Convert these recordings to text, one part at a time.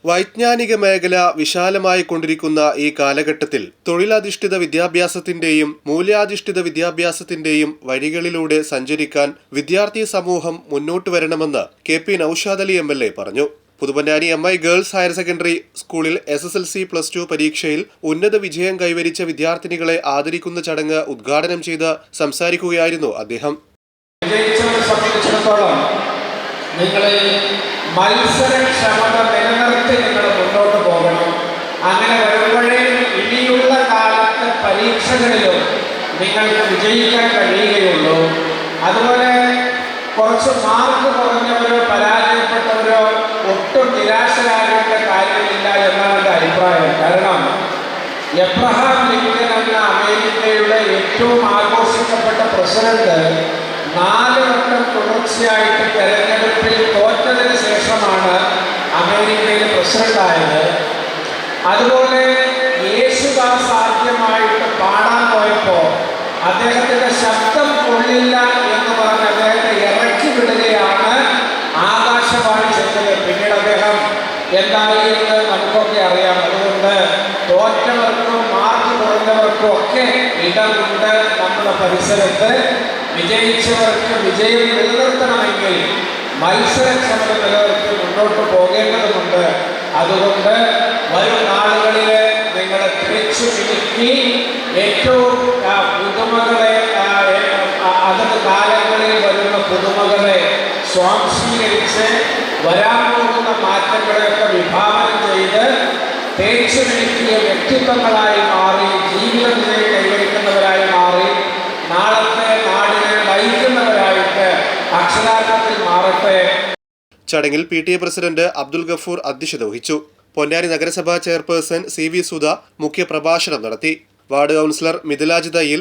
വൈജ്ഞാനിക മേഖല വിശാലമായി കൊണ്ടിരിക്കുന്ന ഈ കാലഘട്ടത്തിൽ തൊഴിലധിഷ്ഠിത വിദ്യാഭ്യാസത്തിന്റെയും മൂല്യാധിഷ്ഠിത വിദ്യാഭ്യാസത്തിന്റെയും വഴികളിലൂടെ സഞ്ചരിക്കാൻ വിദ്യാർത്ഥി സമൂഹം മുന്നോട്ട് വരണമെന്ന് കെ.പി. നൌഷാദ് അലി എം.എൽ.എ. പറഞ്ഞു. പുതുപ്പന്നാനി എം.ഐ ഗേൾസ് ഹയർ സെക്കൻഡറി സ്കൂളിൽ SSLC+2 പരീക്ഷയിൽ ഉന്നത വിജയം കൈവരിച്ച വിദ്യാർത്ഥിനികളെ ആദരിക്കുന്ന ചടങ്ങ് ഉദ്ഘാടനം ചെയ്ത് സംസാരിക്കുകയായിരുന്നു അദ്ദേഹം. മത്സരക്ഷമത നിലനിർത്തി നിങ്ങൾ മുന്നോട്ട് പോകണം. അങ്ങനെ വരുമ്പോഴേ ഇനിയുള്ള കാലത്ത് പരീക്ഷകളിലും നിങ്ങൾക്ക് വിജയിക്കാൻ കഴിയുകയുള്ളൂ. അതുപോലെ കുറച്ച് മാർക്ക് കുറഞ്ഞവരോ പരാജയപ്പെട്ടവരോ ഒട്ടും നിരാശരാകേണ്ട കാര്യമില്ല എന്നാണ് എൻ്റെ അഭിപ്രായം. കാരണം എബ്രഹാം ലിങ്കൻ എന്ന അമേരിക്കയുടെ ഏറ്റവും ആഘോഷിക്കപ്പെട്ട പ്രസിഡന്റ് 4 വട്ടം തുടർച്ചയായിട്ട് തെരഞ്ഞെടുപ്പിൽ തോറ്റതിന് ശേഷമാണ് അമേരിക്കയിലെ പ്രസിഡന്റായത്. അതുപോലെ യേശുദാസ് ആദ്യമായിട്ട് പാടാൻ പോയപ്പോൾ അദ്ദേഹത്തിന്റെ ശബ്ദം കൊള്ളില്ല എന്ന് പറഞ്ഞ് അദ്ദേഹത്തെ ഇറക്കി വിടുകയാണ് ആകാശവാണി ചെയ്തത്. പിന്നീട് അദ്ദേഹം എന്തായി എന്ന് നമുക്കൊക്കെ അറിയാം. അതുകൊണ്ട് തോറ്റവർക്കും മാർക്ക് കുറഞ്ഞവർക്കും ഒക്കെ ഇടമുണ്ട് നമ്മുടെ പരിസരത്ത്. വിജയിച്ചവർക്ക് വിജയം നിലനിർത്തണമെങ്കിൽ മത്സരക്ഷമത നിലനിർത്തി മുന്നോട്ട് പോകേണ്ടതുണ്ട്. അതുകൊണ്ട് വരും നാളുകളിൽ നിങ്ങൾ തിരിച്ചു മിനുക്കി ഏറ്റവും പുതുമകളെ അതത് കാലങ്ങളിൽ വരുന്ന പുതുമകളെ സ്വാംശീകരിച്ച് വരാൻ പോകുന്ന മാറ്റങ്ങളെയൊക്കെ വിഭാവനം ചെയ്ത് തേച്ചു മിനുക്കിയ വ്യക്തിത്വങ്ങളായി മാറി ജീവിതം കൈവരിക്കുന്നവരായി മാറി നാളത്തെ നാടിനെ നയിക്കുന്നവരായിട്ട് അക്ഷരാർത്ഥത്തിൽ മാറട്ടെ. ചടങ്ങിൽ PTA പ്രസിഡന്റ് അബ്ദുൽ ഗഫൂർ അധ്യക്ഷത വഹിച്ചു. പൊന്നാനി നഗരസഭാ ചെയർപേഴ്സൺ CV സുധ മുഖ്യപ്രഭാഷണം നടത്തി. Ward councillor Mithilaj Thayyil,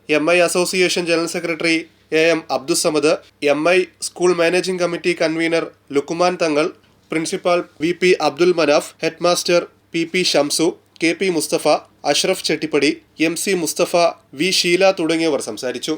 MI association general secretary AM Abdussamad, MI school managing committee convener Lukuman Thangal, principal VP Abdul Manaf, headmaster PP Shamsu, KP Musthafa, Ashraf Chettippadi, MC Musthafa, V Sheela തുടങ്ങിയവർ സംസാരിച്ചു.